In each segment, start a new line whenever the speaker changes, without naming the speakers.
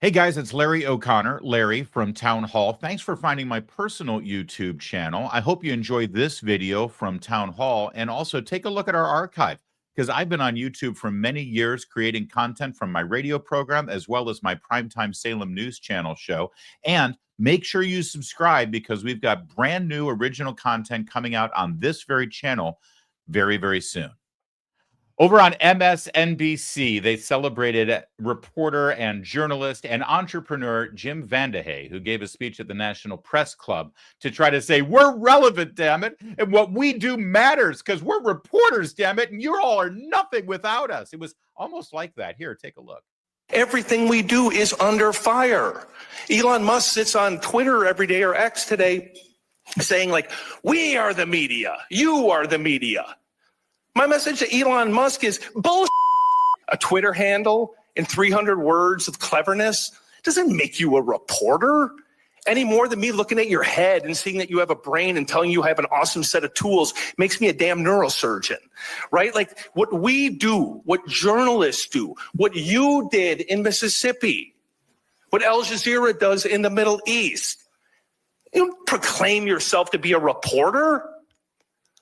Hey guys, it's Larry O'Connor, Larry from Townhall. Thanks for finding my personal YouTube channel. I hope you enjoyed this video from Townhall, and also take a look at our archive, because I've been on YouTube for many years creating content from my radio program as well as my Primetime Salem News Channel show. And make sure you subscribe, because we've got brand new original content coming out on this very channel very, very soon. Over on MSNBC, they celebrated reporter and journalist and entrepreneur Jim VandeHei, who gave a speech at the National Press Club to try to say, we're relevant, damn it, and what we do matters because we're reporters, damn it, and you all are nothing without us. It was almost like that. Here, take a look.
Everything we do is under fire. Elon Musk sits on Twitter every day, or X today, saying like, we are the media, you are the media. My message to Elon Musk is bullshit. A Twitter handle in 300 words of cleverness doesn't make you a reporter any more than me looking at your head and seeing that you have a brain and telling you have an awesome set of tools makes me a damn neurosurgeon, right? Like what we do, what journalists do, what you did in Mississippi, what Al Jazeera does in the Middle East. You don't proclaim yourself to be a reporter.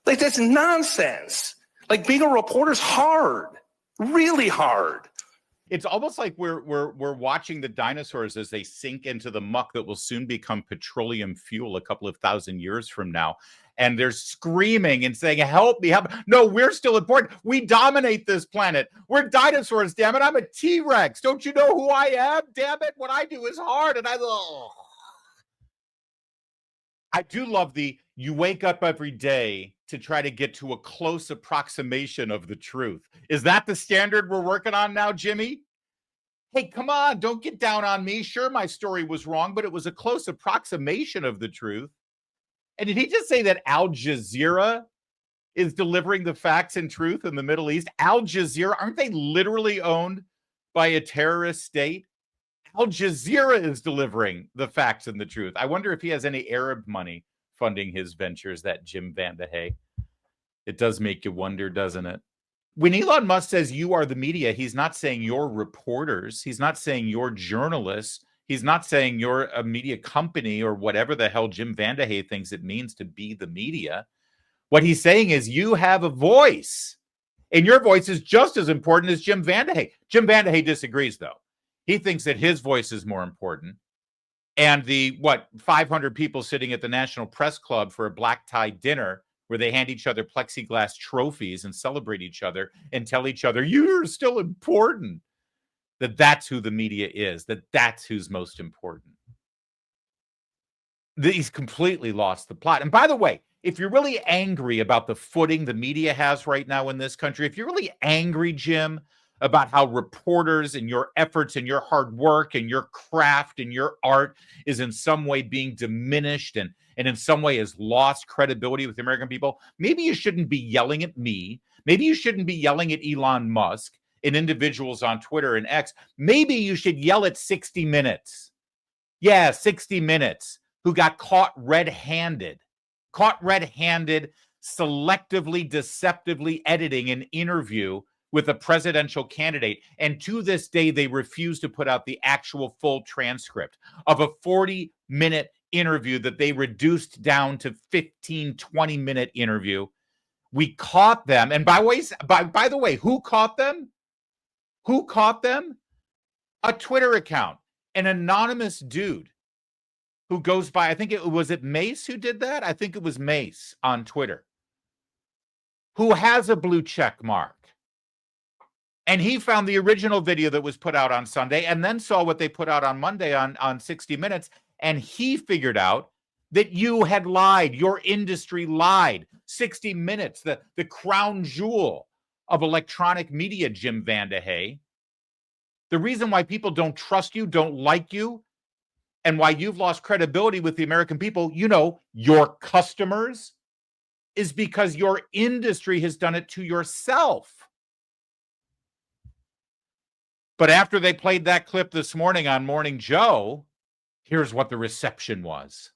Like that's nonsense. Like being a reporter is hard, really hard.
It's almost like we're watching the dinosaurs as they sink into the muck that will soon become petroleum fuel a couple of thousand years from now. And they're screaming and saying, help me, help me. No, we're still important. We dominate this planet. We're dinosaurs, damn it. I'm a T-Rex. Don't you know who I am? Damn it. What I do is hard. And I do love you wake up every day to try to get to a close approximation of the truth. Is that the standard we're working on now, Jimmy? Hey, come on, don't get down on me. Sure, my story was wrong, but it was a close approximation of the truth. And did he just say that Al Jazeera is delivering the facts and truth in the Middle East? Al Jazeera, aren't they literally owned by a terrorist state? Al Jazeera is delivering the facts and the truth. I wonder if he has any Arab money funding his ventures, that Jim VandeHei. It does make you wonder, doesn't it? When Elon Musk says you are the media, he's not saying you're reporters. He's not saying you're journalists. He's not saying you're a media company or whatever the hell Jim VandeHei thinks it means to be the media. What he's saying is you have a voice, and your voice is just as important as Jim VandeHei. Jim VandeHei disagrees, though. He thinks that his voice is more important. And the 500 people sitting at the National Press Club for a black tie dinner where they hand each other plexiglass trophies and celebrate each other and tell each other, you're still important, that's who the media is, that's who's most important. He's completely lost the plot. And by the way, if you're really angry about the footing the media has right now in this country, if you're really angry, Jim, about how reporters and your efforts and your hard work and your craft and your art is in some way being diminished and in some way has lost credibility with the American people, maybe you shouldn't be yelling at me. Maybe you shouldn't be yelling at Elon Musk and individuals on Twitter and X. Maybe you should yell at 60 Minutes. Yeah, 60 Minutes, who got caught red-handed, selectively, deceptively editing an interview with a presidential candidate. And to this day, they refuse to put out the actual full transcript of a 40-minute interview that they reduced down to 15, 20-minute interview. We caught them. And by the way, who caught them? Who caught them? A Twitter account, an anonymous dude who goes by, I think was it Mace who did that? I think it was Mace on Twitter, who has a blue check mark. And he found the original video that was put out on Sunday and then saw what they put out on Monday on 60 Minutes. And he figured out that you had lied. Your industry lied. 60 Minutes, the crown jewel of electronic media, Jim VandeHei. The reason why people don't trust you, don't like you, and why you've lost credibility with the American people, your customers, is because your industry has done it to yourself. But after they played that clip this morning on Morning Joe, here's what the reception was.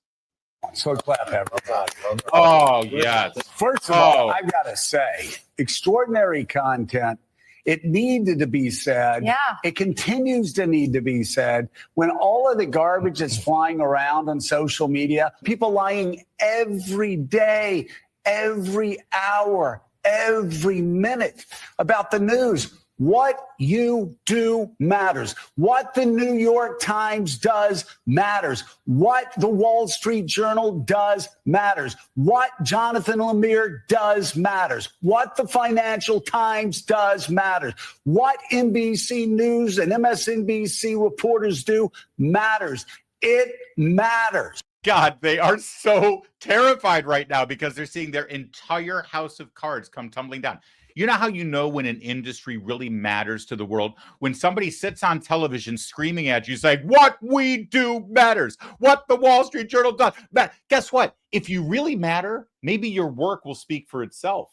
So clap, everybody.
Oh, yes.
First of all, I've got to say, extraordinary content It needed to be said.
Yeah.
It continues to need to be said. When all of the garbage is flying around on social media, people lying every day, every hour, every minute about the news. What you do matters. What the New York Times does matters. What the Wall Street Journal does matters. What Jonathan Lemire does matters. What the Financial Times does matters. What NBC News and MSNBC reporters do matters. It matters.
God, they are so terrified right now because they're seeing their entire house of cards come tumbling down. You know how you know when an industry really matters to the world? When somebody sits on television screaming at you saying, what we do matters, what the Wall Street Journal does. But guess what? If you really matter, maybe your work will speak for itself.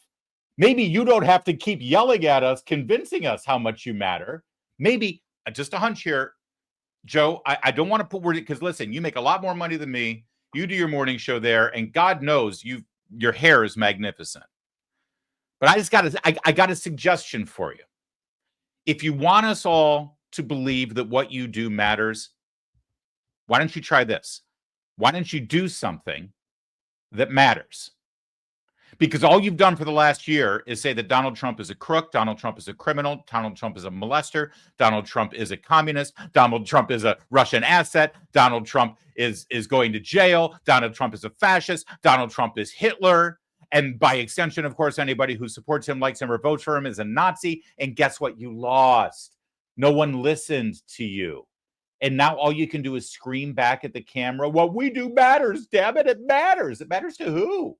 Maybe you don't have to keep yelling at us, convincing us how much you matter. Maybe, just a hunch here, Joe, I don't want to put words, because listen, you make a lot more money than me. You do your morning show there, and God knows your hair is magnificent. But I got a suggestion for you. If you want us all to believe that what you do matters, why don't you try this? Why don't you do something that matters? Because all you've done for the last year is say that Donald Trump is a crook, Donald Trump is a criminal, Donald Trump is a molester, Donald Trump is a communist, Donald Trump is a Russian asset, Donald Trump is going to jail, Donald Trump is a fascist, Donald Trump is Hitler. And by extension, of course, anybody who supports him, likes him, or votes for him is a Nazi. And guess what? You lost. No one listened to you. And now all you can do is scream back at the camera, what we do matters, damn it, it matters. It matters to who?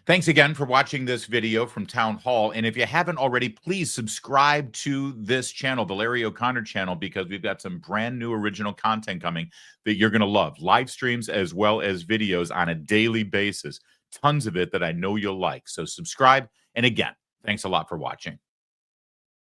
Thanks again for watching this video from Townhall. And if you haven't already, please subscribe to this channel, the Larry O'Connor channel, because we've got some brand new original content coming that you're going to love. Live streams as well as videos on a daily basis. Tons of it that I know you'll like. So subscribe. And again, thanks a lot for watching.